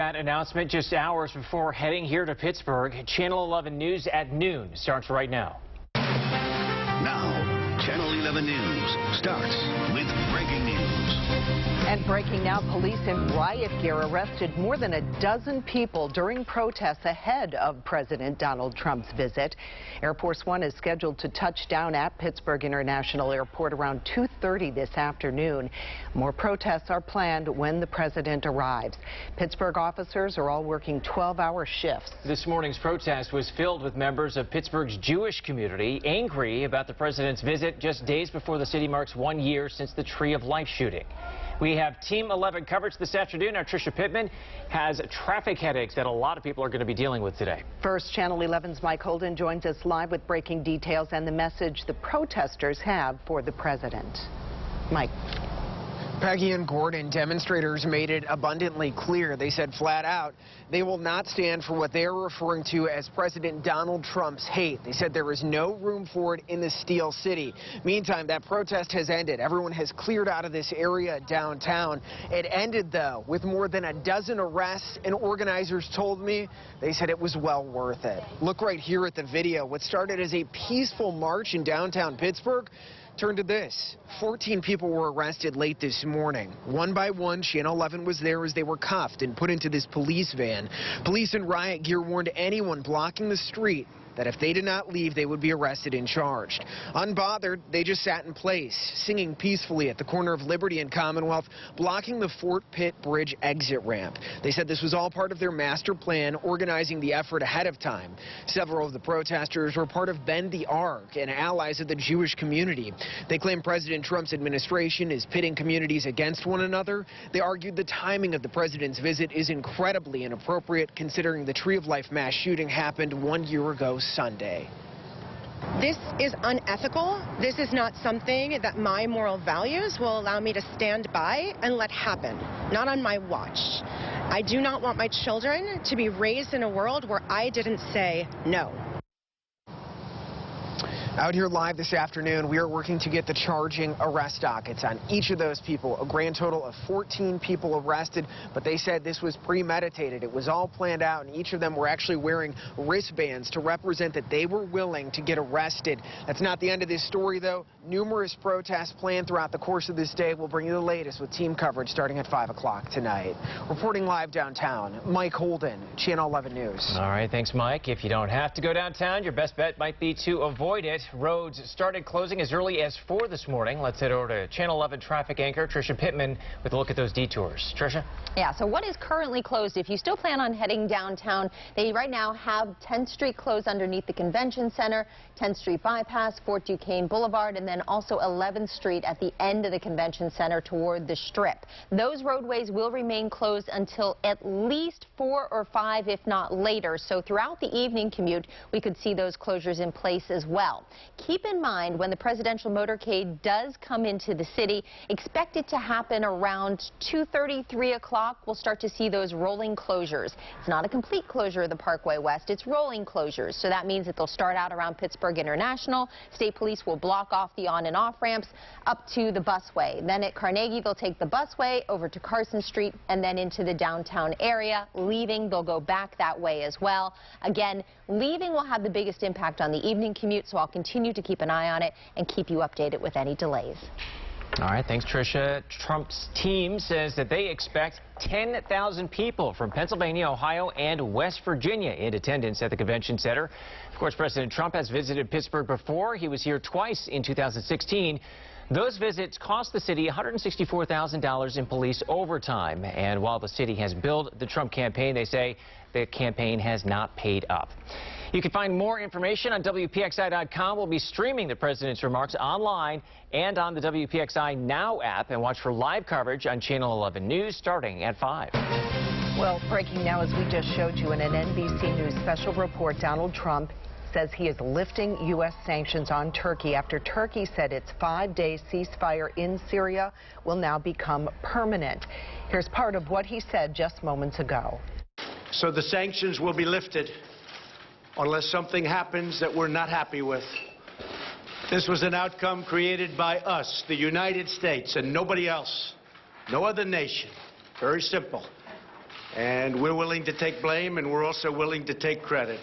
That announcement just hours before heading here to Pittsburgh. Channel 11 News at noon starts right now. Now, Channel 11 News starts with breaking news. And breaking now, police in riot gear arrested more than a dozen people during protests ahead of President Donald Trump's visit. Air Force One is scheduled to touch down at Pittsburgh International Airport around 2:30 this afternoon. More protests are planned when the president arrives. Pittsburgh officers are all working 12-hour shifts. This morning's protest was filled with members of Pittsburgh's Jewish community angry about the president's visit just days before the city marks 1 year since the Tree of Life shooting. We have Team 11 coverage this afternoon. Our Tricia Pittman has traffic headaches that a lot of people are going to be dealing with today. First, Channel 11's Mike Holden joins us live with breaking details and the message the protesters have for the president. Mike. Peggy and Gordon, demonstrators made it abundantly clear. They said flat out they will not stand for what they're referring to as President Donald Trump's hate. They said there is no room for it in the Steel City. Meantime, that protest has ended. Everyone has cleared out of this area downtown. It ended, though, with more than a dozen arrests, and organizers told me they said it was well worth it. Look right here at the video. What started as a peaceful march in downtown Pittsburgh turned to this. 14 people were arrested late this morning. One by one, Channel 11 was there as they were cuffed and put into this police van. Police in riot gear warned anyone blocking the street that if they did not leave, they would be arrested and charged. Unbothered, they just sat in place, singing peacefully at the corner of Liberty and Commonwealth, blocking the Fort Pitt Bridge exit ramp. They said this was all part of their master plan, organizing the effort ahead of time. Several of the protesters were part of Bend the Arc and allies of the Jewish community. They claim President Trump's administration is pitting communities against one another. They argued the timing of the president's visit is incredibly inappropriate, considering the Tree of Life mass shooting happened 1 year ago Sunday. This is unethical. This is not something that my moral values will allow me to stand by and let happen. Not on my watch. I do not want my children to be raised in a world where I didn't say no. Out here live this afternoon, we are working to get the charging arrest dockets on each of those people. A grand total of 14 people arrested, but they said this was premeditated. It was all planned out, and each of them were actually wearing wristbands to represent that they were willing to get arrested. That's not the end of this story, though. Numerous protests planned throughout the course of this day. We'll bring you the latest with team coverage starting at 5 o'clock tonight. Reporting live downtown, Mike Holden, Channel 11 News. All right, thanks, Mike. If you don't have to go downtown, your best bet might be to avoid it. Roads started closing as early as 4 this morning. Let's head over to Channel 11 traffic anchor Tricia Pittman with a look at those detours. Tricia? Yeah, so what is currently closed? If you still plan on heading downtown, they right now have 10th Street closed underneath the Convention Center, 10th Street bypass, Fort Duquesne Boulevard, and then also 11th Street at the end of the Convention Center toward the Strip. Those roadways will remain closed until at least 4 or 5, if not later. So throughout the evening commute, we could see those closures in place as well. Keep in mind, when the presidential motorcade does come into the city, expect it to happen around 2:30, 3 o'clock. We'll start to see those rolling closures. It's not a complete closure of the Parkway West, it's rolling closures. So that means that they'll start out around Pittsburgh International. State police will block off the on and off ramps up to the busway. Then at Carnegie, they'll take the busway over to Carson Street and then into the downtown area. Leaving, they'll go back that way as well. Again, leaving will have the biggest impact on the evening commute, so I'll continue to keep an eye on it and keep you updated with any delays. All right, thanks, Tricia. Trump's team says that they expect 10,000 people from Pennsylvania, Ohio, and West Virginia in attendance at the convention center. Of course, President Trump has visited Pittsburgh before. He was here twice in 2016. Those visits cost the city $164,000 in police overtime. And while the city has billed the Trump campaign, they say the campaign has not paid up. You can find more information on WPXI.com. We'll be streaming the president's remarks online and on the WPXI Now app, and watch for live coverage on Channel 11 News starting at 5. Well, breaking now, as we just showed you in an NBC News special report, Donald Trump says he is lifting U.S. sanctions on Turkey after Turkey said its 5-day ceasefire in Syria will now become permanent. Here's part of what he said just moments ago. So the sanctions will be lifted unless something happens that we're not happy with. This was an outcome created by us, the United States, and nobody else, no other nation. Very simple. And we're willing to take blame, and we're also willing to take credit.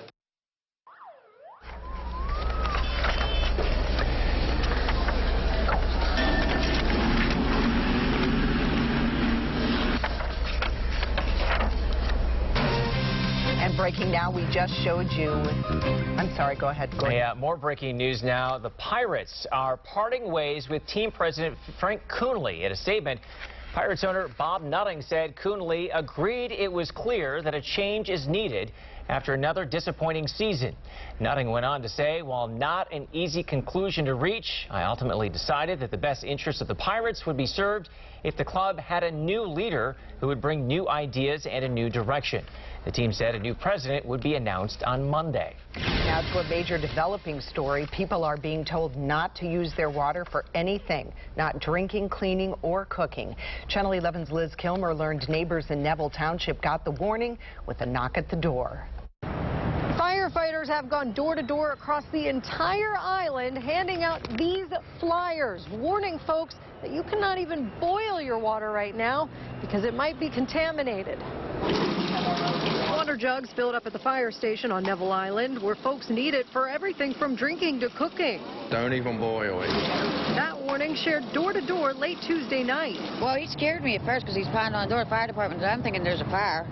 Breaking now, we just showed you. I'm sorry, go ahead, Gordon. Yeah, more breaking news now. The Pirates are parting ways with team president Frank Coonelly. In a statement, Pirates owner Bob Nutting said Coonelly agreed it was clear that a change is needed after another disappointing season. Nutting went on to say, while not an easy conclusion to reach, I ultimately decided that the best interest of the Pirates would be served if the club had a new leader who would bring new ideas and a new direction. The team said a new president would be announced on Monday. Now to a major developing story. People are being told not to use their water for anything, not drinking, cleaning, or cooking. Channel 11's Liz Kilmer learned neighbors in Neville Township got the warning with a knock at the door. Firefighters have gone door to door across the entire island handing out these flyers, warning folks that you cannot even boil your water right now because it might be contaminated. Water jugs filled up at the fire station on Neville Island, where folks need it for everything from drinking to cooking. Don't even boil it. That warning shared door to door late Tuesday night. Well, he scared me at first because he's pounding on the door of the fire department, and I'm thinking there's a fire.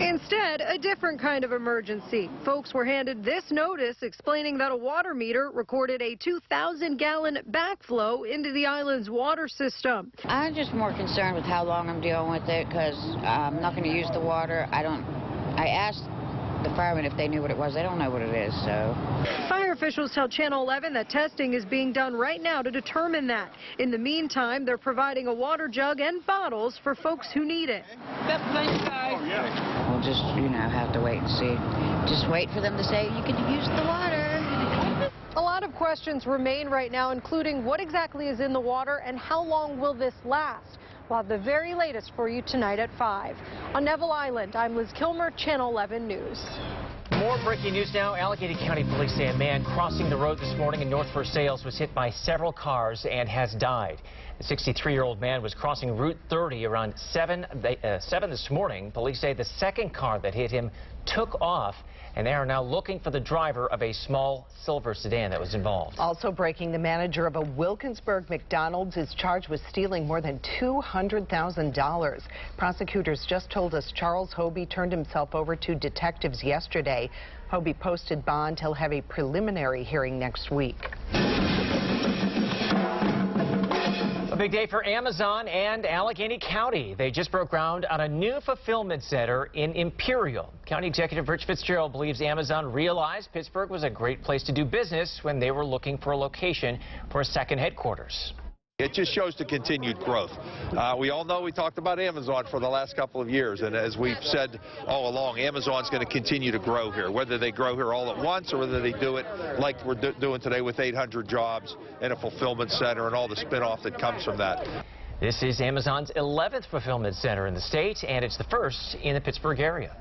Instead, a different kind of emergency. Folks were handed this notice explaining that a water meter recorded a 2,000-gallon backflow into the island's water system. I'm just more concerned with how long I'm dealing with it because I'm not going to use the water. I asked the firemen if they knew what it was. They don't know what it is, so. Fire officials tell Channel 11 that testing is being done right now to determine that. In the meantime, they're providing a water jug and bottles for folks who need it. Thanks, guys. We'll just, have to wait and see. Just wait for them to say you can use the water. A lot of questions remain right now, including what exactly is in the water and how long will this last? We'll have the very latest for you tonight at 5. On Neville Island, I'm Liz Kilmer, Channel 11 News. More breaking news now. Allegheny County police say a man crossing the road this morning in North Versailles was hit by several cars and has died. The 63-year-old man was crossing Route 30 around 7 this morning. Police say the second car that hit him took off, and they are now looking for the driver of a small silver sedan that was involved. Also breaking, the manager of a Wilkinsburg McDonald's is charged with stealing more than $200,000. Prosecutors just told us Charles Hobie turned himself over to detectives yesterday. Hobie posted bond. He'll have a preliminary hearing next week. A big day for Amazon and Allegheny County. They just broke ground on a new fulfillment center in Imperial. County Executive Rich Fitzgerald believes Amazon realized Pittsburgh was a great place to do business when they were looking for a location for a second headquarters. It just shows the continued growth. We all know we talked about Amazon for the last couple of years, and as we've said all along, Amazon's going to continue to grow here, whether they grow here all at once or whether they do it like we're doing today with 800 jobs and a fulfillment center and all the spin-off that comes from that. This is Amazon's 11th fulfillment center in the state, and it's the first in the Pittsburgh area.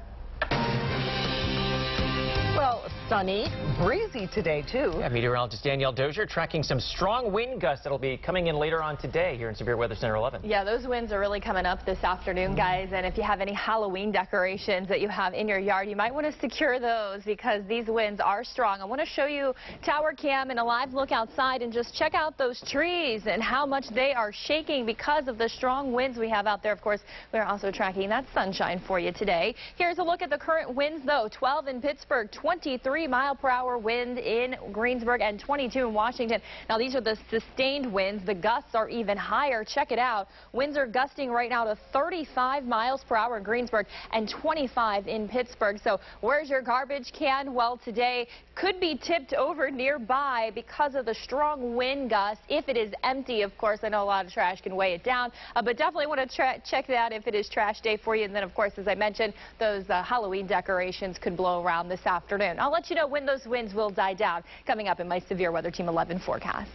Well, sunny, breezy today, too. Yeah, meteorologist Danielle Dozier tracking some strong wind gusts that'll be coming in later on today here in Severe Weather Center 11. Yeah, those winds are really coming up this afternoon, guys. And if you have any Halloween decorations that you have in your yard, you might want to secure those because these winds are strong. I want to show you tower cam and a live look outside and just check out those trees and how much they are shaking because of the strong winds we have out there. Of course, we're also tracking that sunshine for you today. Here's a look at the current winds, though. 12 in Pittsburgh, 23-mile-per-hour wind in Greensburg, and 22 in Washington. Now, these are the sustained winds. The gusts are even higher. Check it out. Winds are gusting right now to 35 miles per hour in Greensburg and 25 in Pittsburgh. So where's your garbage can? Well, today could be tipped over nearby because of the strong wind gusts. If it is empty, of course, I know a lot of trash can weigh it down, but definitely want to check that if it is trash day for you. And then, of course, as I mentioned, those Halloween decorations could blow around this afternoon. I'll let you know when those winds will die down coming up in my Severe Weather Team 11 forecast.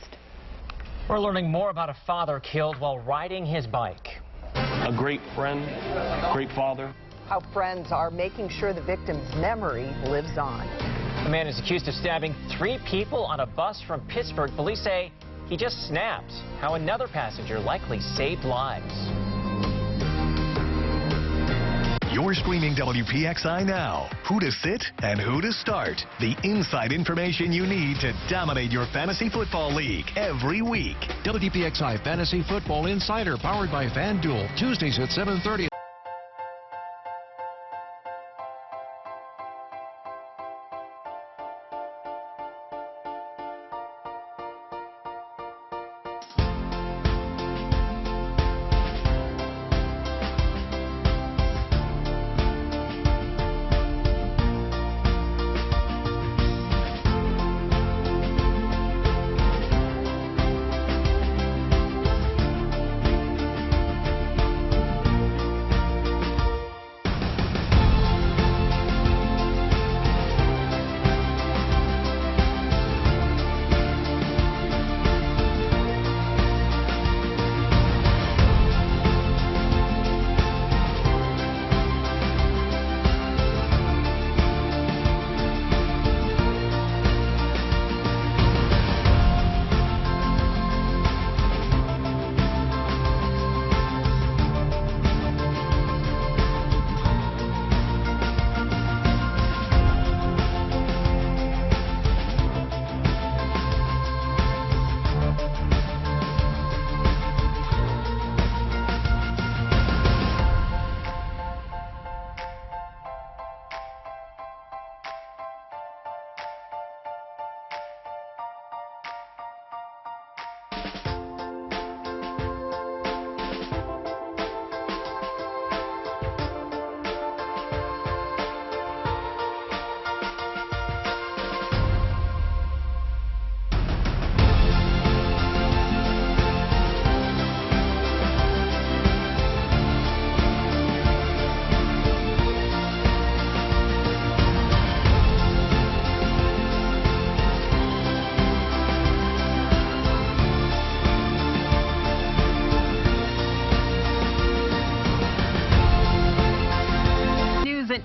We're learning more about a father killed while riding his bike. A great friend, great father. How friends are making sure the victim's memory lives on. A man is accused of stabbing 3 people on a bus from Pittsburgh. Police say he just snapped. How another passenger likely saved lives. You're streaming WPXI now. Who to sit and who to start. The inside information you need to dominate your fantasy football league every week. WPXI Fantasy Football Insider, powered by FanDuel, Tuesdays at 7:30.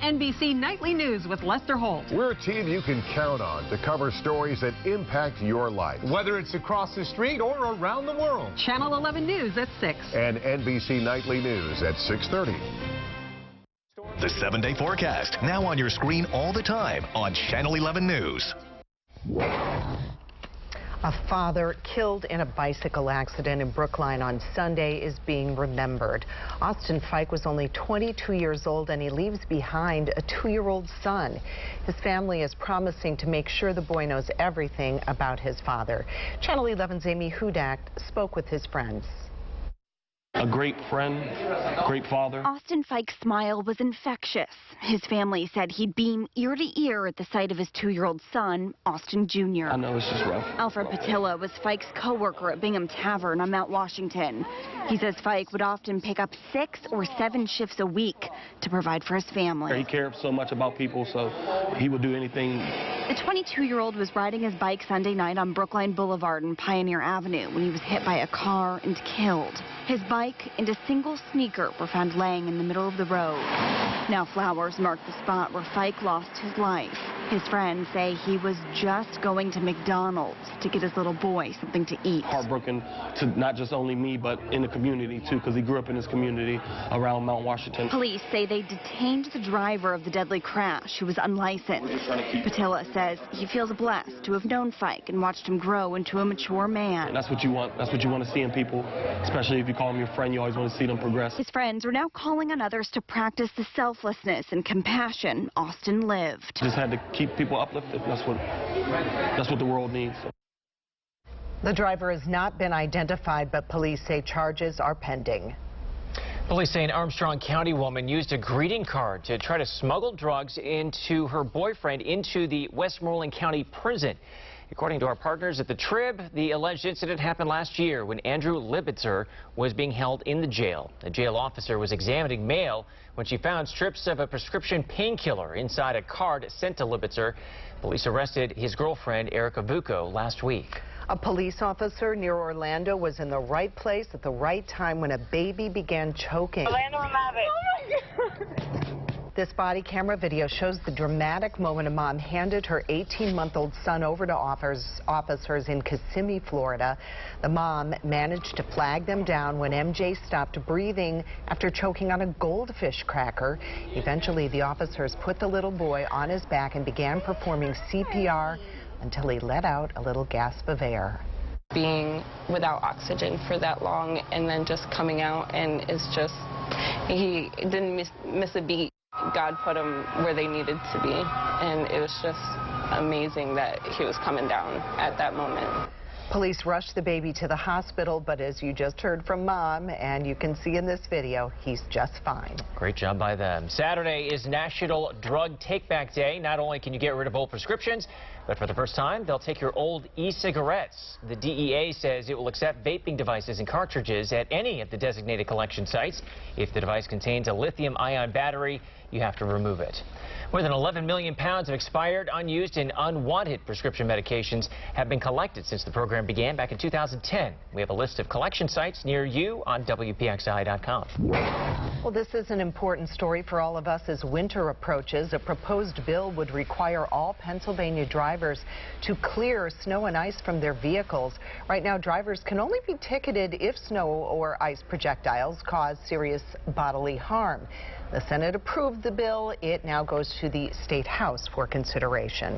NBC Nightly News with Lester Holt. We're a team you can count on to cover stories that impact your life, whether it's across the street or around the world. Channel 11 News at 6. And NBC Nightly News at 6:30. The 7-day forecast, now on your screen all the time on Channel 11 News. A father killed in a bicycle accident in Brookline on Sunday is being remembered. Austin Fike was only 22 years old, and he leaves behind a 2-year-old son. His family is promising to make sure the boy knows everything about his father. Channel 11's Amy Hudak spoke with his friends. A great friend, great father. Austin Fike's smile was infectious. His family said he'd beam ear to ear at the sight of his 2-year-old son, Austin Jr. I know it's just rough. Alfred Patilla was Fike's co-worker at Bingham Tavern on Mount Washington. He says Fike would often pick up 6 or 7 shifts a week to provide for his family. He cared so much about people, so he would do anything. The 22-year-old was riding his bike Sunday night on Brookline Boulevard and Pioneer Avenue when he was hit by a car and killed. His bike and a single sneaker were found laying in the middle of the road. Now flowers mark the spot where Fike lost his life. His friends say he was just going to McDonald's to get his little boy something to eat. Heartbroken to not just only me, but in the community, too, because he grew up in his community around Mount Washington. Police say they detained the driver of the deadly crash, who was unlicensed. Patilla says he feels blessed to have known Fike and watched him grow into a mature man. And that's what you want. That's what you want to see in people, especially if you call them your friend. You always want to see them progress. His friends are now calling on others to practice the selflessness and compassion Austin lived. Just had to keep people uplifted. That's what the world needs. The driver has not been identified, but police say charges are pending. Police say an Armstrong County woman used a greeting card to try to smuggle drugs into her boyfriend into the Westmoreland County prison. According to our partners at the Trib, the alleged incident happened last year when Andrew Libitzer was being held in the jail. A jail officer was examining mail when she found strips of a prescription painkiller inside a card sent to Libitzer. Police arrested his girlfriend, Erica Vuko, last week. A police officer near Orlando was in the right place at the right time when a baby began choking. Orlando, oh my God. This body camera video shows the dramatic moment a mom handed her 18-month-old son over to officers in Kissimmee, Florida. The mom managed to flag them down when MJ stopped breathing after choking on a goldfish cracker. Eventually, the officers put the little boy on his back and began performing CPR until he let out a little gasp of air. Being without oxygen for that long and then just coming out, and it's just, he didn't miss a beat. God put him where they needed to be, and it was just amazing that he was coming down at that moment. Police rushed the baby to the hospital, but as you just heard from Mom, and you can see in this video, he's just fine. Great job by them. Saturday is National Drug Take-Back Day. Not only can you get rid of old prescriptions, but for the first time, they'll take your old e-cigarettes. The DEA says it will accept vaping devices and cartridges at any of the designated collection sites. If the device contains a lithium-ion battery, you have to remove it. More than 11 million pounds of expired, unused, and unwanted prescription medications have been collected since the program began back in 2010. We have a list of collection sites near you on WPXI.com. Well, this is an important story for all of us as winter approaches. A proposed bill would require all Pennsylvania drivers to clear snow and ice from their vehicles. Right now, drivers can only be ticketed if snow or ice projectiles cause serious bodily harm. The Senate approved the bill. It now goes to the State House for consideration.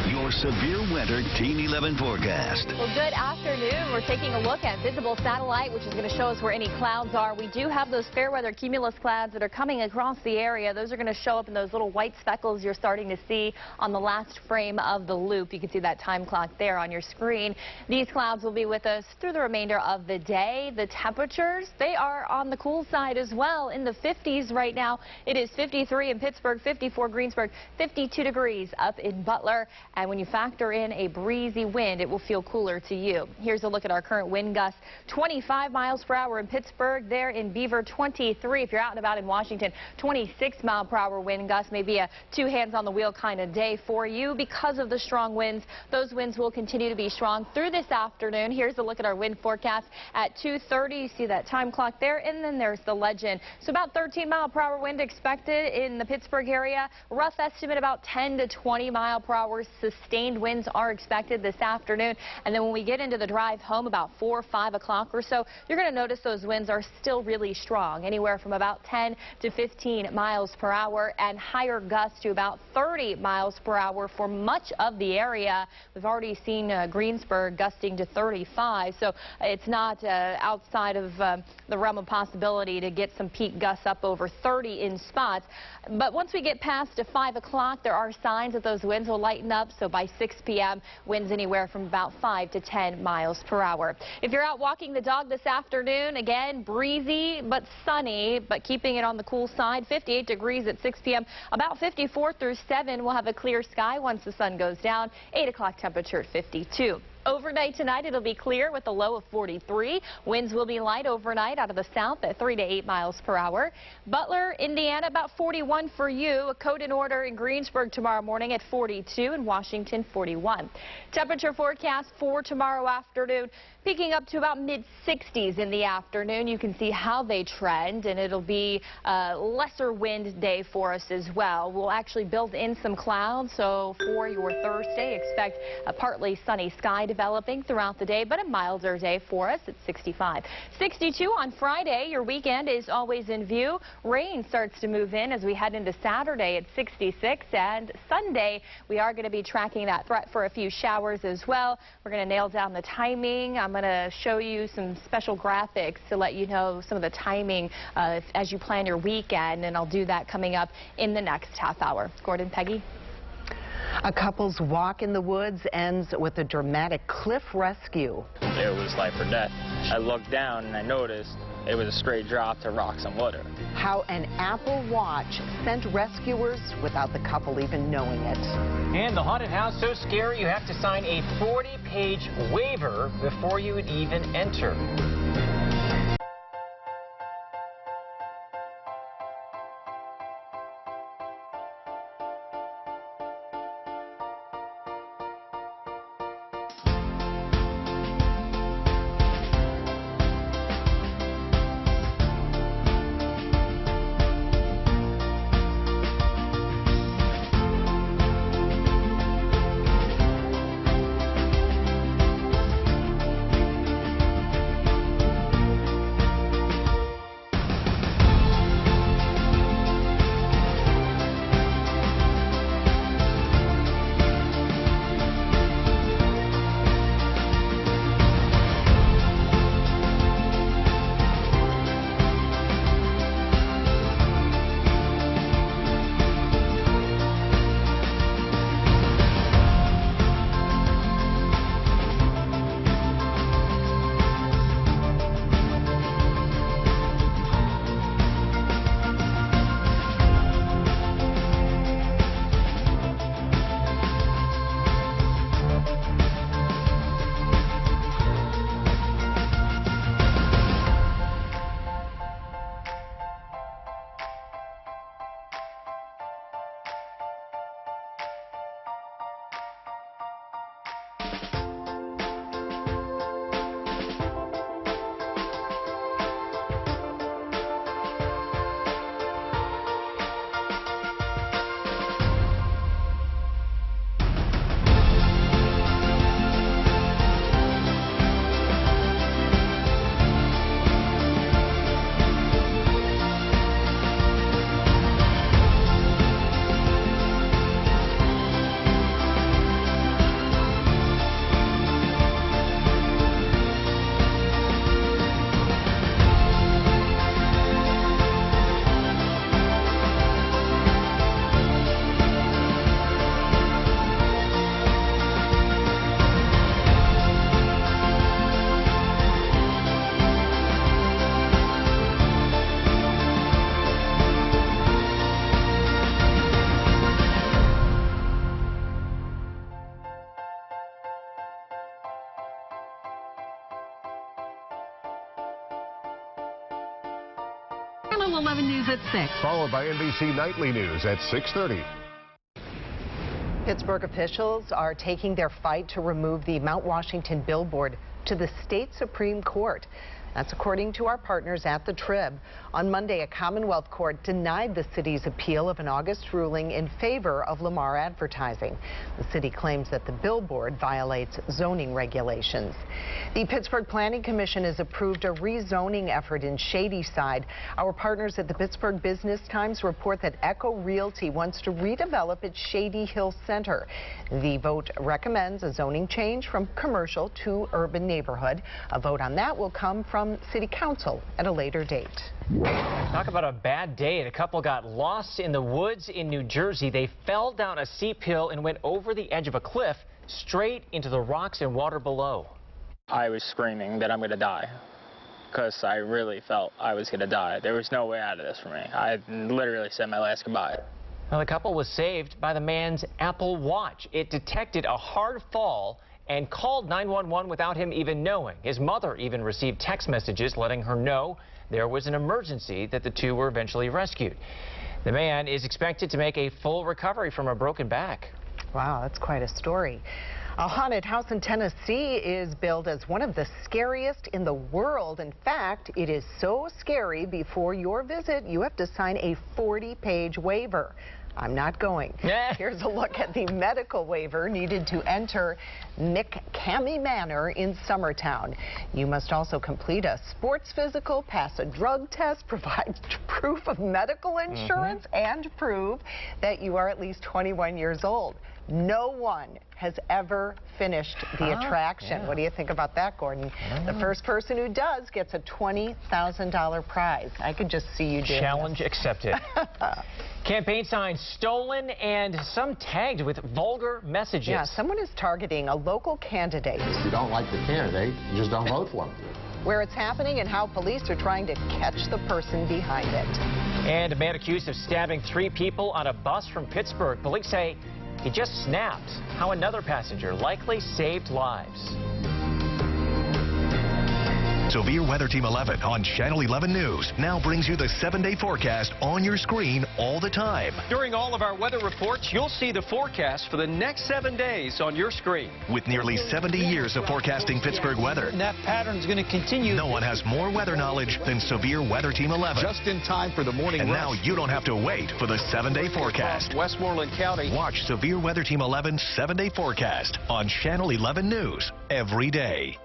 Your severe winter Team 11 forecast. Well, good afternoon. We're taking a look at visible satellite, which is going to show us where any clouds are. We do have those fair weather cumulus clouds that are coming across the area. Those are going to show up in those little white speckles you're starting to see on the last frame of the loop. You can see that time clock there on your screen. These clouds will be with us through the remainder of the day. The temperatures, they are on the cool side as well, in the 50s right now. It is 53 in Pittsburgh, 54 Greensburg, 52 degrees up in Butler. And when you factor in a breezy wind, it will feel cooler to you. Here's a look at our current wind gusts. 25 miles per hour in Pittsburgh, there in Beaver, 23. If you're out and about in Washington, 26 mile per hour wind gusts. Maybe a two hands on the wheel kind of day for you because of the strong winds. Those winds will continue to be strong through this afternoon. Here's a look at our wind forecast at 2:30. You see that time clock there, and then there's the legend. So about 13 mile per hour wind expected in the Pittsburgh area. Rough estimate about 10 to 20 mile per hour sustained winds are expected this afternoon. And then when we get into the drive home about 4 or 5 o'clock or so, you're going to notice those winds are still really strong, anywhere from about 10 to 15 miles per hour and higher gusts to about 30 miles per hour for much of the area. We've already seen Greensburg gusting to 35, so it's not outside of the realm of possibility to get some peak gusts up over 30 in spots. But once we get past to 5 o'clock, there are signs that those winds will lighten up. So by 6 p.m., winds anywhere from about 5 to 10 miles per hour. If you're out walking the dog this afternoon, again, breezy but sunny, but keeping it on the cool side. 58 degrees at 6 p.m. About 54 through 7. We'll have a clear sky once the sun goes down. 8 o'clock temperature 52. Overnight tonight, it'll be clear with a low of 43. Winds will be light overnight out of the south at 3 to 8 miles per hour. Butler, Indiana, about 41 for you. A code in order in Greensburg tomorrow morning at 42, and Washington 41. Temperature forecast for tomorrow afternoon, peaking up to about mid-60s in the afternoon. You can see how they trend, and it'll be a lesser wind day for us as well. We'll actually build in some clouds, so for your Thursday, expect a partly sunny sky developing throughout the day, but a milder day for us at 65. 62 on Friday. Your weekend is always in view. Rain starts to move in as we head into Saturday at 66, and Sunday we are going to be tracking that threat for a few showers as well. We're going to nail down the timing. I'm going to show you some special graphics to let you know some of the timing as you plan your weekend, and I'll do that coming up in the next half hour. Gordon, Peggy. A couple's walk in the woods ends with a dramatic cliff rescue. It was life or death. I looked down and I noticed it was a straight drop to rocks and water. How an Apple Watch sent rescuers without the couple even knowing it. And the haunted house so scary you have to sign a 40-page waiver before you would even enter. at 6. Followed by NBC Nightly News at 6:30. Pittsburgh officials are taking their fight to remove the Mount Washington billboard to the state Supreme Court. That's according to our partners at the Trib. On Monday, a Commonwealth court denied the city's appeal of an August ruling in favor of Lamar Advertising. The city claims that the billboard violates zoning regulations. The Pittsburgh Planning Commission has approved a rezoning effort in Shadyside. Our partners at the Pittsburgh Business Times report that Echo Realty wants to redevelop its Shady Hill Center. The vote recommends a zoning change from commercial to urban neighborhood. A vote on that will come from City Council at a later date. Talk about a bad day. A couple got lost in the woods in New Jersey. They fell down a steep hill and went over the edge of a cliff straight into the rocks and water below. I was screaming that I'm going to die because I really felt I was going to die. There was no way out of this for me. I literally said my last goodbye. Well, the couple was saved by the man's Apple Watch. It detected a hard fall and called 911 without him even knowing. His mother even received text messages letting her know there was an emergency, that the two were eventually rescued. The man is expected to make a full recovery from a broken back. Wow, that's quite a story. A haunted house in Tennessee is billed as one of the scariest in the world. In fact, it is so scary, before your visit, you have to sign a 40-page waiver. I'm not going. Here's a look at the medical waiver needed to enter McCamey Manor in Summertown. You must also complete a sports physical, pass a drug test, provide proof of medical insurance, and prove that you are at least 21 years old. No one has ever finished the attraction. What do you think about that, Gordon? The first person who does gets a $20,000 prize. I could just see you doing Challenge accepted. Campaign signs stolen and some tagged with vulgar messages. Yeah, someone is targeting a local candidate. If you don't like the candidate, you just don't vote for them. Where it's happening and how police are trying to catch the person behind it. And a man accused of stabbing 3 people on a bus from Pittsburgh. Police say he just snapped. How another passenger likely saved lives. Severe Weather Team 11 on Channel 11 News now brings you the 7-day forecast on your screen all the time. During all of our weather reports, you'll see the forecast for the next 7 days on your screen. With nearly 70 years of forecasting Pittsburgh weather, That pattern's going to continue. no one has more weather knowledge than Severe Weather Team 11. Just in time for the morning And rush. now you don't have to wait for the 7-day forecast. Westmoreland County. Watch Severe Weather Team 11's 7-day forecast on Channel 11 News every day.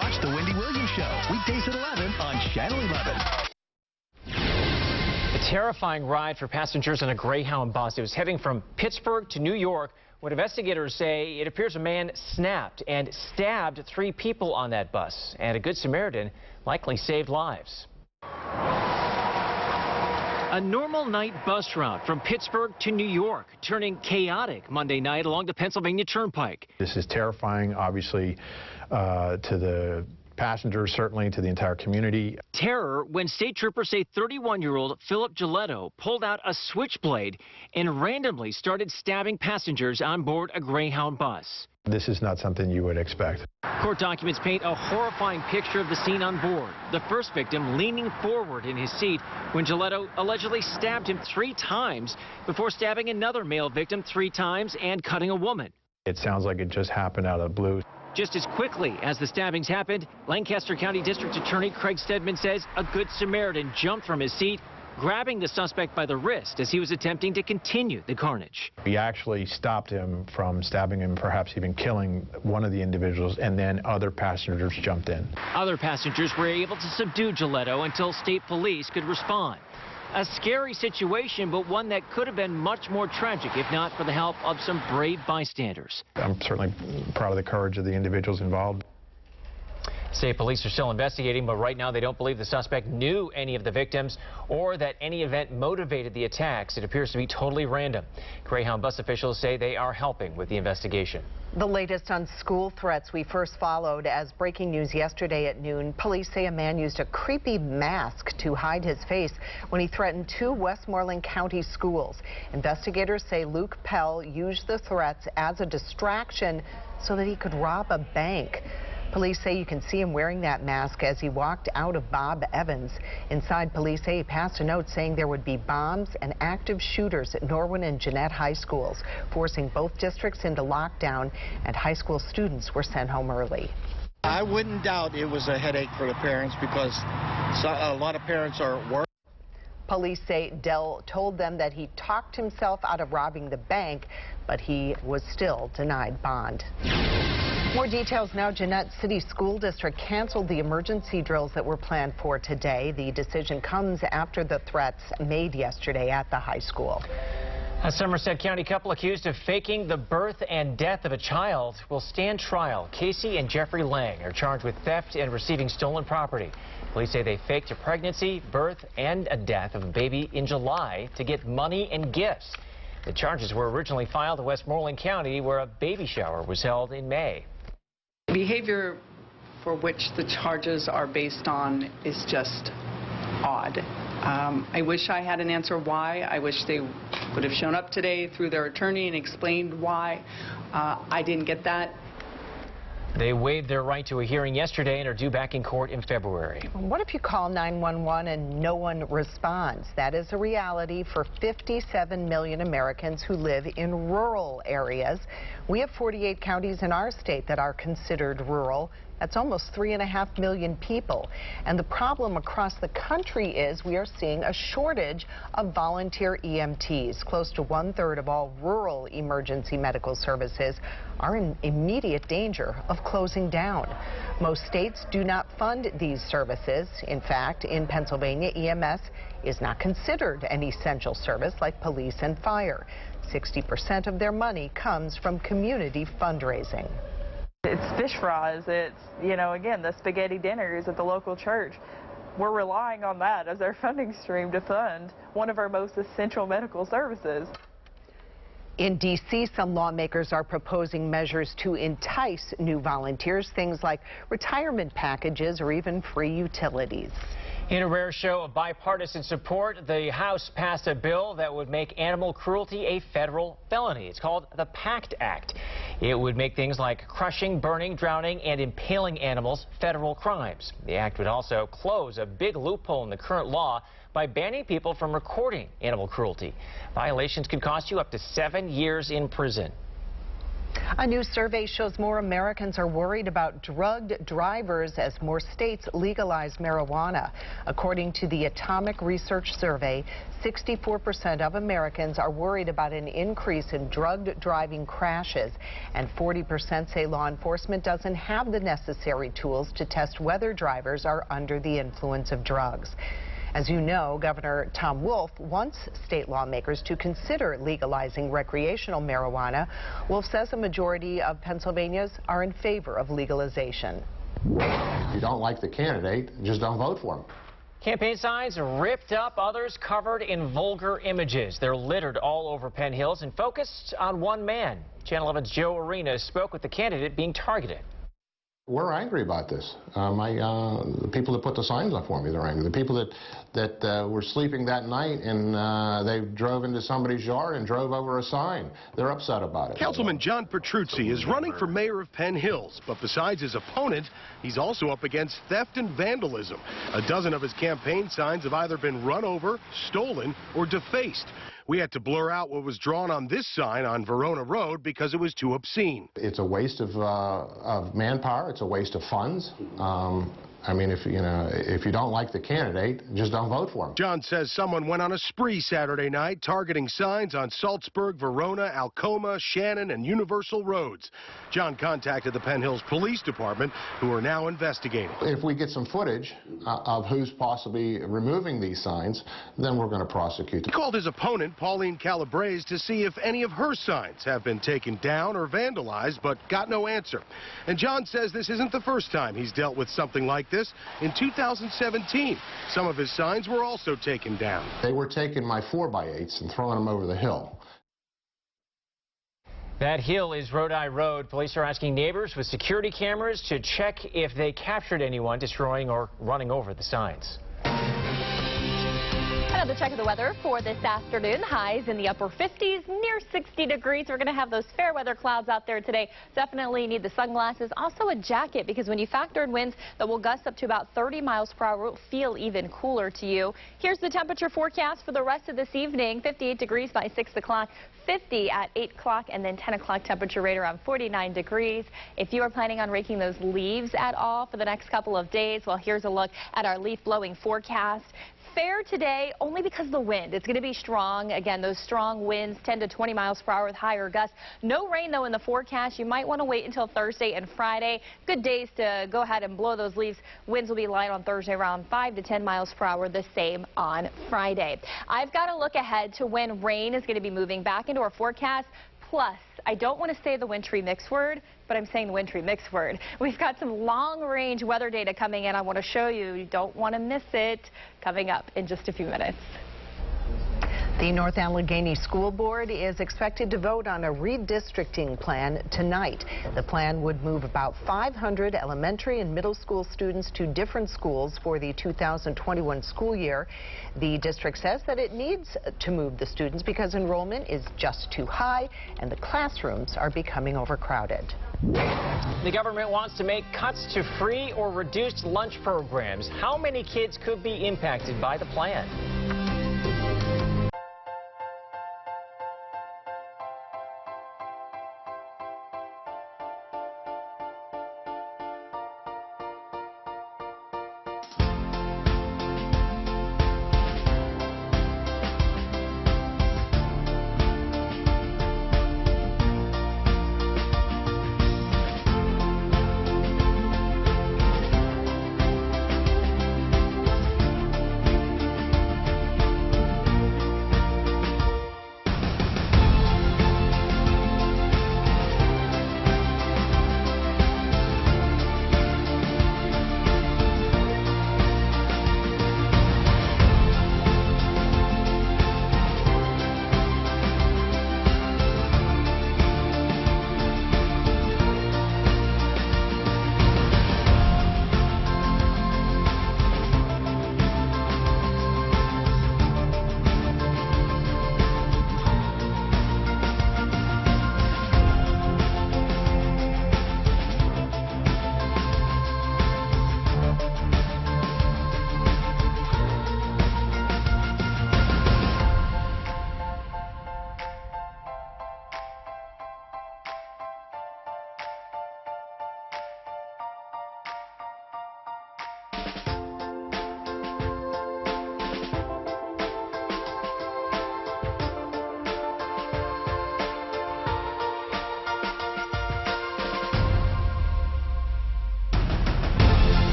Watch The Wendy Williams Show, weekdays at 11 on Channel 11. A terrifying ride for passengers on a Greyhound bus. It was heading from Pittsburgh to New York. What investigators say, it appears a man snapped and stabbed 3 people on that bus. And a Good Samaritan likely saved lives. A normal night bus route from Pittsburgh to New York, turning chaotic Monday night along the Pennsylvania Turnpike. This is terrifying, obviously, to the passengers, certainly to the entire community. Terror when state troopers say 31-year-old Philip Gilletto pulled out a switchblade and randomly started stabbing passengers on board a Greyhound bus. This is not something you would expect. Court documents paint a horrifying picture of the scene on board. The first victim leaning forward in his seat when Gilletto allegedly stabbed him 3 times before stabbing another male victim 3 times and cutting a woman. It sounds like it just happened out of the blue. Just as quickly as the stabbings happened, Lancaster County District Attorney Craig Stedman says a Good Samaritan jumped from his seat, grabbing the suspect by the wrist as he was attempting to continue the carnage. We actually stopped him from stabbing him, perhaps even killing one of the individuals, and then other passengers jumped in. Other passengers were able to subdue Gilletto until state police could respond. A scary situation, but one that could have been much more tragic if not for the help of some brave bystanders. I'm certainly proud of the courage of the individuals involved. State police are still investigating, but right now they don't believe the suspect knew any of the victims or that any event motivated the attacks. It appears to be totally random. Greyhound bus officials say they are helping with the investigation. The latest on school threats we first followed as breaking news yesterday at noon. Police say a man used a creepy mask to hide his face when he threatened 2 Westmoreland County schools. Investigators say Luke Pell used the threats as a distraction so that he could rob a bank. Police say you can see him wearing that mask as he walked out of Bob Evans. Inside, police say he passed a note saying there would be bombs and active shooters at Norwin and Jeanette high schools, forcing both districts into lockdown, and high school students were sent home early. I wouldn't doubt it was a headache for the parents because a lot of parents are at work. Police say Dell told them that he talked himself out of robbing the bank, but he was still denied bond. More details now. Jeanette City School District canceled the emergency drills that were planned for today. The decision comes after the threats made yesterday at the high school. A Somerset County couple accused of faking the birth and death of a child will stand trial. Casey and Jeffrey Lang are charged with theft and receiving stolen property. Police say they faked a pregnancy, birth, and a death of a baby in July to get money and gifts. The charges were originally filed in Westmoreland County, where a baby shower was held in May. Behavior for which the charges are based on is just odd. I wish I had an answer why. I wish they would have shown up today through their attorney and explained why. I didn't get that. They waived their right to a hearing yesterday and are due back in court in February. What if you call 911 and no one responds? That is a reality for 57 million Americans who live in rural areas. We have 48 counties in our state that are considered rural. That's almost 3.5 million people. And the problem across the country is we are seeing a shortage of volunteer EMTs. Close to 1/3 of all rural emergency medical services are in immediate danger of closing down. Most states do not fund these services. In fact, in Pennsylvania, EMS is not considered an essential service like police and fire. 60% of their money comes from community fundraising. It's fish fries, it's, again, the spaghetti dinners at the local church. We're relying on that as our funding stream to fund one of our most essential medical services. In D.C., some lawmakers are proposing measures to entice new volunteers, things like retirement packages or even free utilities. In a rare show of bipartisan support, the House passed a bill that would make animal cruelty a federal felony. It's called the PACT Act. It would make things like crushing, burning, drowning, and impaling animals federal crimes. The act would also close a big loophole in the current law by banning people from recording animal cruelty. Violations could cost you up to 7 years in prison. A new survey shows more Americans are worried about drugged drivers as more states legalize marijuana. According to the Atomic Research Survey, 64% of Americans are worried about an increase in drugged driving crashes, and 40% say law enforcement doesn't have the necessary tools to test whether drivers are under the influence of drugs. As you know, Governor Tom Wolf wants state lawmakers to consider legalizing recreational marijuana. Wolf says a majority of Pennsylvanians are in favor of legalization. If you don't like the candidate, just don't vote for him. Campaign signs ripped up, others covered in vulgar images. They're littered all over Penn Hills and focused on one man. Channel 11's Joe Arena spoke with the candidate being targeted. We're angry about this. The people that put the signs up for me, they're angry. The people that were sleeping that night and they drove into somebody's yard and drove over a sign, they're upset about it. Councilman John Petrucci is running for mayor of Penn Hills, but besides his opponent, he's also up against theft and vandalism. A dozen of his campaign signs have either been run over, stolen, or defaced. We had to blur out what was drawn on this sign on Verona Road because it was too obscene. It's a waste of manpower. It's a waste of funds. I mean, if you don't like the candidate, just don't vote for him. John says someone went on a spree Saturday night targeting signs on Saltsburg, Verona, Alcoma, Shannon, and Universal roads. John contacted the Penn Hills Police Department, who are now investigating. If we get some footage of who's possibly removing these signs, then we're going to prosecute them. He called his opponent, Pauline Calabrese, to see if any of her signs have been taken down or vandalized, but got no answer. And John says this isn't the first time he's dealt with something like this. In 2017, some of his signs were also taken down. They were taking my 4x8s and throwing them over the hill. That hill is Rhode Island Road. Police are asking neighbors with security cameras to check if they captured anyone destroying or running over the signs. Another check of the weather for this afternoon. Highs in the upper 50s, near 60 degrees. We're going to have those fair weather clouds out there today. Definitely need the sunglasses. Also a jacket, because when you factor in winds that will gust up to about 30 miles per hour, it will feel even cooler to you. Here's the temperature forecast for the rest of this evening. 58 degrees by 6 o'clock. 50 at 8 o'clock, and then 10 o'clock temperature rate around 49 degrees. If you are planning on raking those leaves at all for the next couple of days, well, here's a look at our leaf blowing forecast. Fair today only because of the wind. It's going to be strong. Again, those strong winds, 10 to 20 miles per hour with higher gusts. No rain, though, in the forecast. You might want to wait until Thursday and Friday. Good days to go ahead and blow those leaves. Winds will be light on Thursday, around 5 to 10 miles per hour. The same on Friday. I've got to look ahead to when rain is going to be moving back into our forecast. Plus, I don't want to say the wintry mix word, but I'm saying the wintry mix word. We've got some long-range weather data coming in. I want to show you. You don't want to miss it. Coming up in just a few minutes. The North Allegheny School Board is expected to vote on a redistricting plan tonight. The plan would move about 500 elementary and middle school students to different schools for the 2021 school year. The district says that it needs to move the students because enrollment is just too high and the classrooms are becoming overcrowded. The government wants to make cuts to free or reduced lunch programs. How many kids could be impacted by the plan?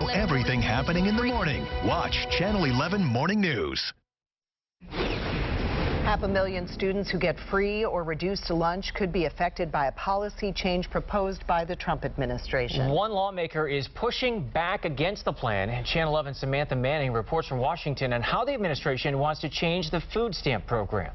know everything happening in the morning. Watch Channel 11 Morning News. 500,000 students who get free or reduced lunch could be affected by a policy change proposed by the Trump administration. One lawmaker is pushing back against the plan. Channel 11's Samantha Manning reports from Washington on how the administration wants to change the food stamp program.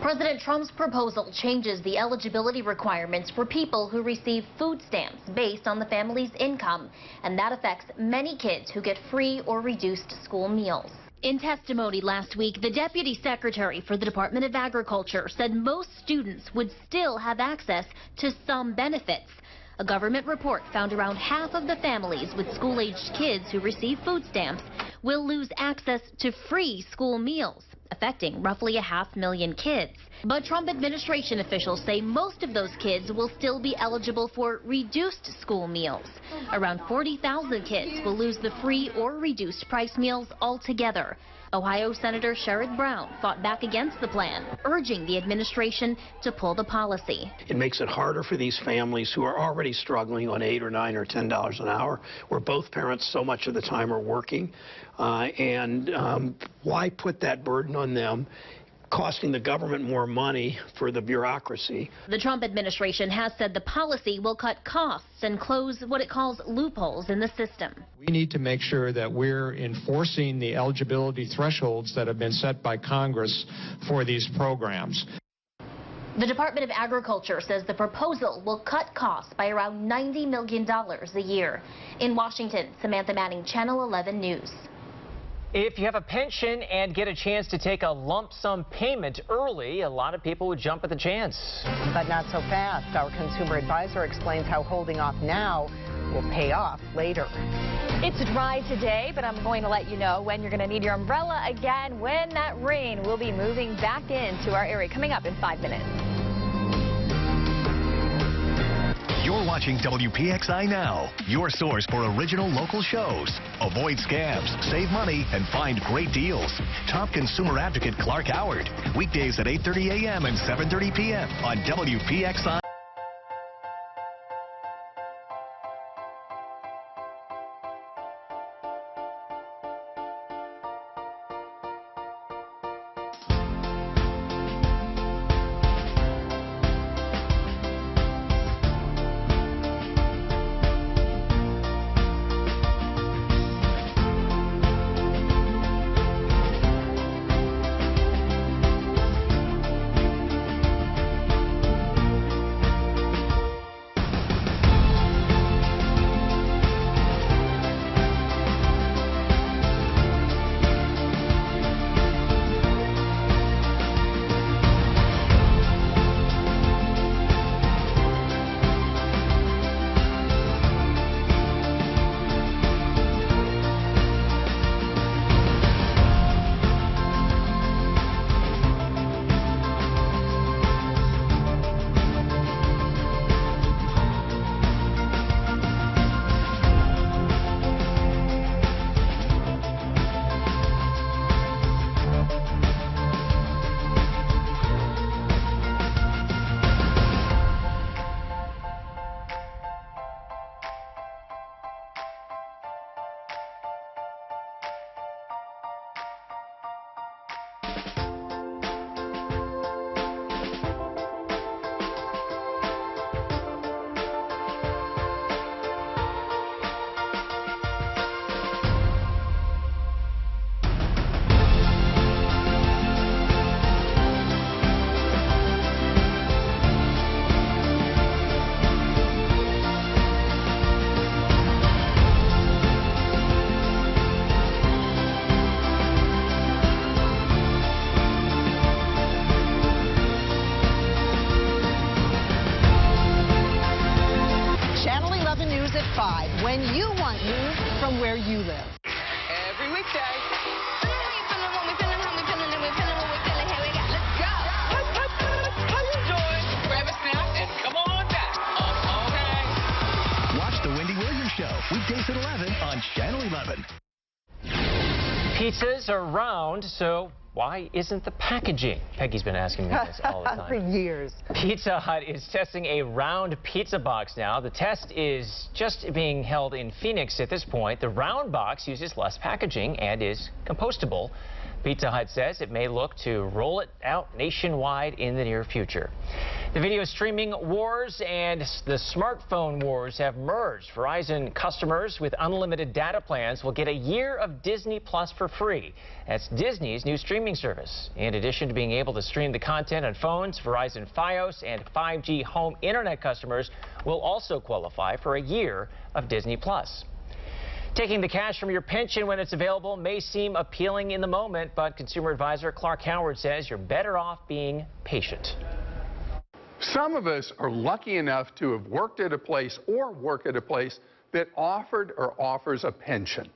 President Trump's proposal changes the eligibility requirements for people who receive food stamps based on the family's income, and that affects many kids who get free or reduced school meals. In testimony last week, the Deputy Secretary for the Department of Agriculture said most students would still have access to some benefits. A government report found around half of the families with school-aged kids who receive food stamps will lose access to free school meals, affecting roughly 500,000 kids. But Trump administration officials say most of those kids will still be eligible for reduced school meals. Around 40,000 kids will lose the free or reduced price meals altogether. Ohio Senator Sherrod Brown fought back against the plan, urging the administration to pull the policy. It makes it harder for these families who are already struggling on $8 or $9 or $10 an hour, where both parents so much of the time are working. Why put that burden on them, costing the government more money for the bureaucracy? The Trump administration has said the policy will cut costs and close what it calls loopholes in the system. We need to make sure that we're enforcing the eligibility thresholds that have been set by Congress for these programs. The Department of Agriculture says the proposal will cut costs by around $90 million a year. In Washington, Samantha Manning, Channel 11 News. If you have a pension and get a chance to take a lump sum payment early, a lot of people would jump at the chance. But not so fast. Our consumer advisor explains how holding off now will pay off later. It's dry today, but I'm going to let you know when you're going to need your umbrella again, when that rain will be moving back into our area. Coming up in 5 minutes. You're watching WPXI Now, your source for original local shows. Avoid scams, save money, and find great deals. Top consumer advocate Clark Howard. Weekdays at 8:30 a.m. and 7:30 p.m. on WPXI. When you want news from where you live. Every weekday. Grab a snack and come on back. Okay. Watch The Wendy Williams Show, weekdays at 11 on Channel 11. Pizzas are round, so why isn't the packaging? Peggy's been asking me this all the time. For years. Pizza Hut is testing a round pizza box now. The test is just being held in Phoenix at this point. The round box uses less packaging and is compostable. Pizza Hut says it may look to roll it out nationwide in the near future. The video streaming wars and the smartphone wars have merged. Verizon customers with unlimited data plans will get a year of Disney Plus for free. That's Disney's new streaming service. In addition to being able to stream the content on phones, Verizon Fios and 5G home internet customers will also qualify for a year of Disney Plus. Taking the cash from your pension when it's available may seem appealing in the moment, but consumer advisor Clark Howard says you're better off being patient. Some of us are lucky enough to have worked at a place or work at a place that offered or offers a pension.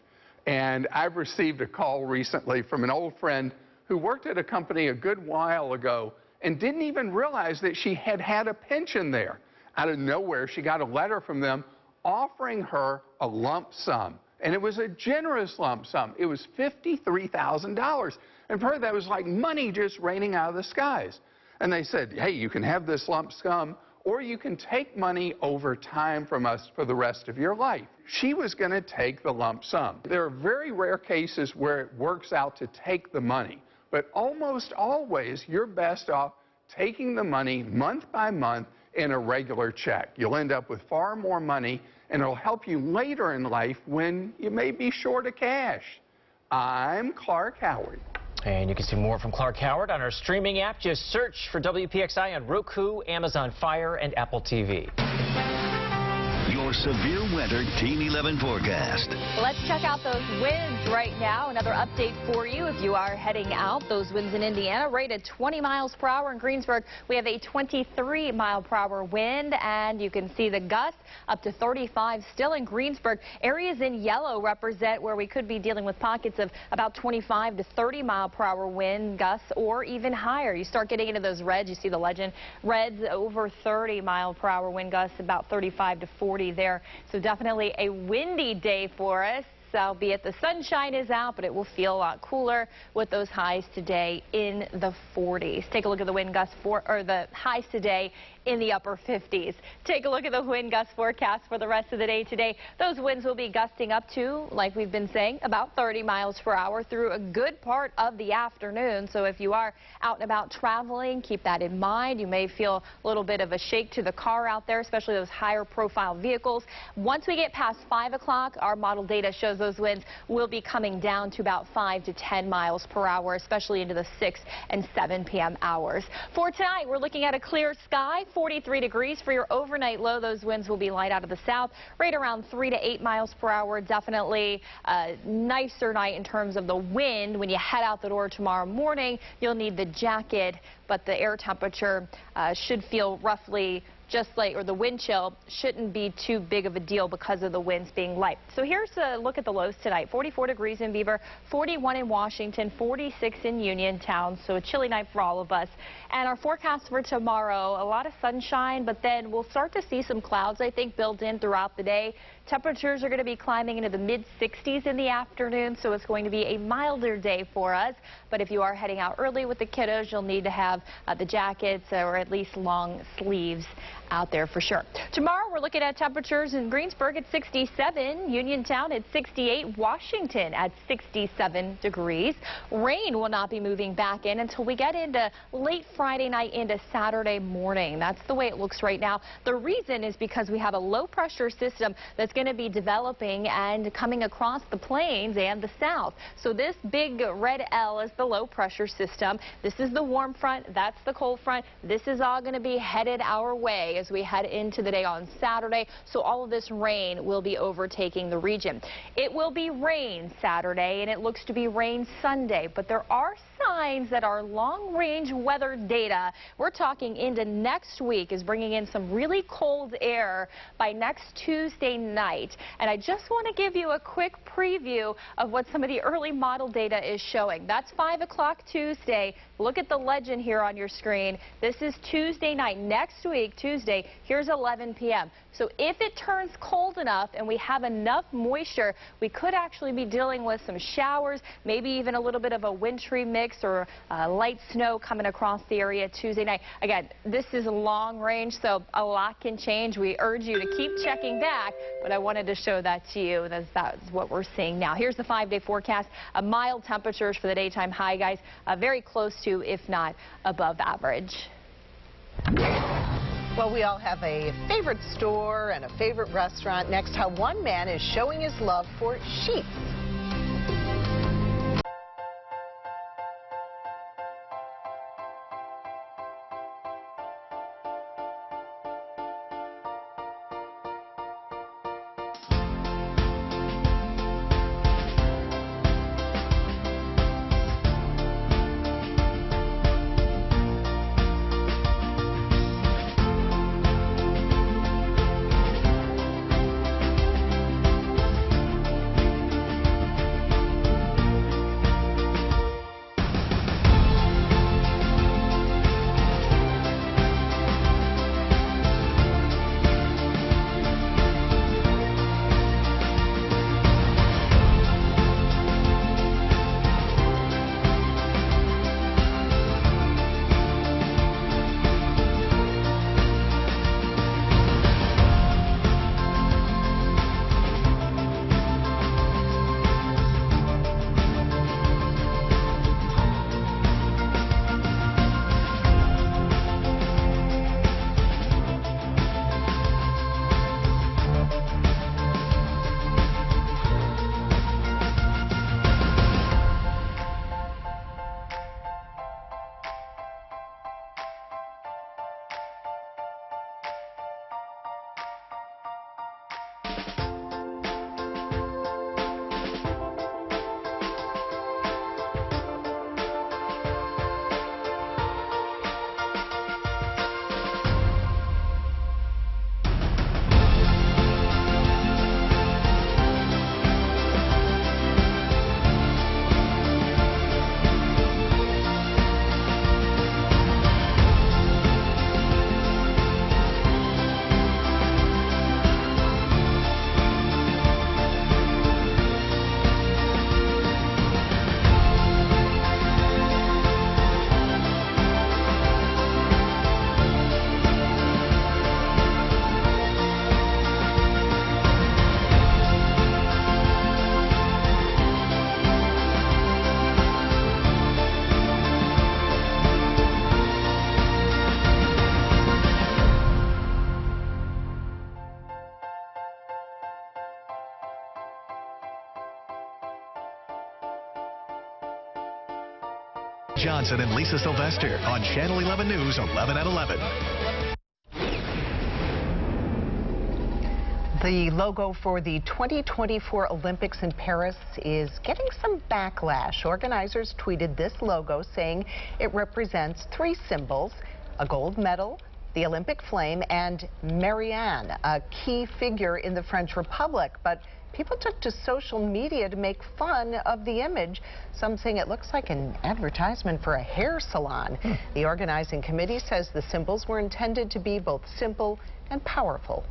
And I've received a call recently from an old friend who worked at a company a good while ago and didn't even realize that she had had a pension there. Out of nowhere, she got a letter from them offering her a lump sum. And it was a generous lump sum. It was $53,000. And for her, that was like money just raining out of the skies. And they said, hey, you can have this lump sum, or you can take money over time from us for the rest of your life. She was going to take the lump sum. There are very rare cases where it works out to take the money. But almost always, you're best off taking the money month by month in a regular check. You'll end up with far more money, and it'll help you later in life when you may be short of cash. I'm Clark Howard. And you can see more from Clark Howard on our streaming app. Just search for WPXI on Roku, Amazon Fire, and Apple TV. Your severe weather Team 11 forecast. Let's check out those winds right now. Another update for you if you are heading out. Those winds in Indiana rated 20 miles per hour. In Greensburg, we have a 23 mile per hour wind, and you can see the gusts up to 35 still in Greensburg. Areas in yellow represent where we could be dealing with pockets of about 25 to 30 mile per hour wind gusts or even higher. You start getting into those reds. You see the legend. Reds over 30 mile per hour wind gusts, about 35 to 40 there. So definitely a windy day for us. Albeit the sunshine is out, but it will feel a lot cooler with those highs today in the 40s. Take a look at the wind gusts the highs today in the upper 50s. Take a look at the wind gust forecast for the rest of the day today. Those winds will be gusting up to, like we've been saying, about 30 miles per hour through a good part of the afternoon. So if you are out and about traveling, keep that in mind. You may feel a little bit of a shake to the car out there, especially those higher profile vehicles. Once we get past 5 o'clock, our model data shows those winds will be coming down to about 5 to 10 miles per hour, especially into the 6 and 7 p.m. hours. For tonight, we're looking at a clear sky, 43 degrees for your overnight low. Those winds will be light out of the south, right around 3 to 8 miles per hour. Definitely a nicer night in terms of the wind. When you head out the door tomorrow morning, you'll need the jacket, but the air temperature should feel roughly just like, or the wind chill shouldn't be too big of a deal because of the winds being light. So here's a look at the lows tonight. 44 degrees in Beaver, 41 in Washington, 46 in Uniontown. So a chilly night for all of us. And our forecast for tomorrow, a lot of sunshine, but then we'll start to see some clouds, I think, built in throughout the day. Temperatures are going to be climbing into the mid-60s in the afternoon, so it's going to be a milder day for us. But if you are heading out early with the kiddos, you'll need to have the jackets or at least long sleeves out there for sure. Tomorrow, we're looking at temperatures in Greensburg at 67, Uniontown at 68, Washington at 67 degrees. Rain will not be moving back in until we get into late Friday night into Saturday morning. That's the way it looks right now. The reason is because we have a low pressure system that's going to be developing and coming across the plains and the south. So this big red L is the low pressure system. This is the warm front. That's the cold front. This is all going to be headed our way as we head into the day on Saturday. So all of this rain will be overtaking the region. It will be rain Saturday, and it looks to be rain Sunday, but there are signs that our long-range weather data, we're talking into next week, is bringing in some really cold air by next Tuesday night. And I just want to give you a quick preview of what some of the early model data is showing. That's 5 o'clock Tuesday. Look at the legend here on your screen. This is Tuesday night. Next week, Tuesday, here's 11 p.m. So if it turns cold enough and we have enough moisture, we could actually be dealing with some showers, maybe even a little bit of a wintry mix or light snow coming across the area Tuesday night. Again, this is long range, so a lot can change. We urge you to keep checking back, but I wanted to show that to you. That's what we're seeing now. Here's the 5-day forecast. Mild temperatures for the daytime high, guys, very close to, if not above average. Well, we all have a favorite store and a favorite restaurant. Next, how one man is showing his love for sheep. Johnson and Lisa Sylvester on Channel 11 News, 11 at 11. The logo for the 2024 Olympics in Paris is getting some backlash. Organizers tweeted this logo saying it represents three symbols: a gold medal, the Olympic flame, and Marianne, a key figure in the French Republic. But people took to social media to make fun of the image, some saying it looks like an advertisement for a hair salon. The organizing committee says the symbols were intended to be both simple and powerful.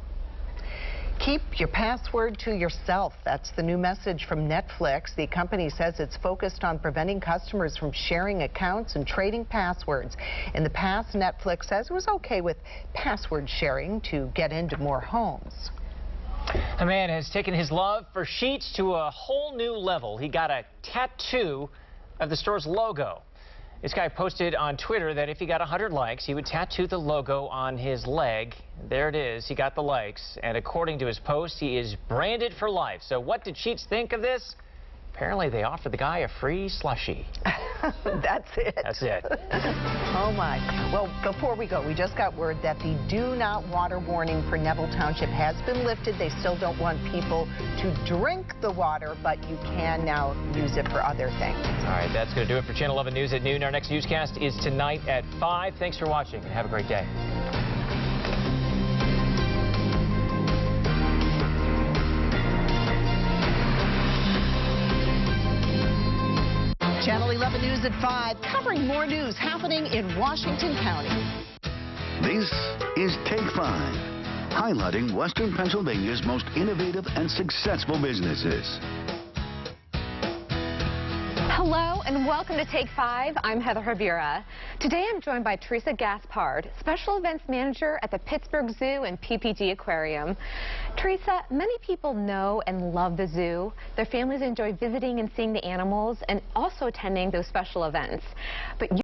Keep your password to yourself. That's the new message from Netflix. The company says it's focused on preventing customers from sharing accounts and trading passwords. In the past, Netflix says it was okay with password sharing to get into more homes. A man has taken his love for sheets to a whole new level. He got a tattoo of the store's logo. This guy posted on Twitter that if he got 100 likes, he would tattoo the logo on his leg. There it is. He got the likes. And according to his post, he is branded for life. So what did Sheets think of this? apparently they offered the guy a free slushie. That's it. That's it. Oh, my. Well, before we go, we just got word that the do not water warning for Neville Township has been lifted. They still don't want people to drink the water, but you can now use it for other things. All right, that's going to do it for Channel 11 News at noon. Our next newscast is tonight at 5. Thanks for watching and have a great day. Channel 11 News at 5, covering more news happening in Washington County. This is Take 5, highlighting Western Pennsylvania's most innovative and successful businesses. Hello and welcome to Take 5. I'm Heather Rivera. Today I'm joined by Teresa Gaspard, Special Events Manager at the Pittsburgh Zoo and PPG Aquarium. Teresa, many people know and love the zoo. Their families enjoy visiting and seeing the animals and also attending those special events. But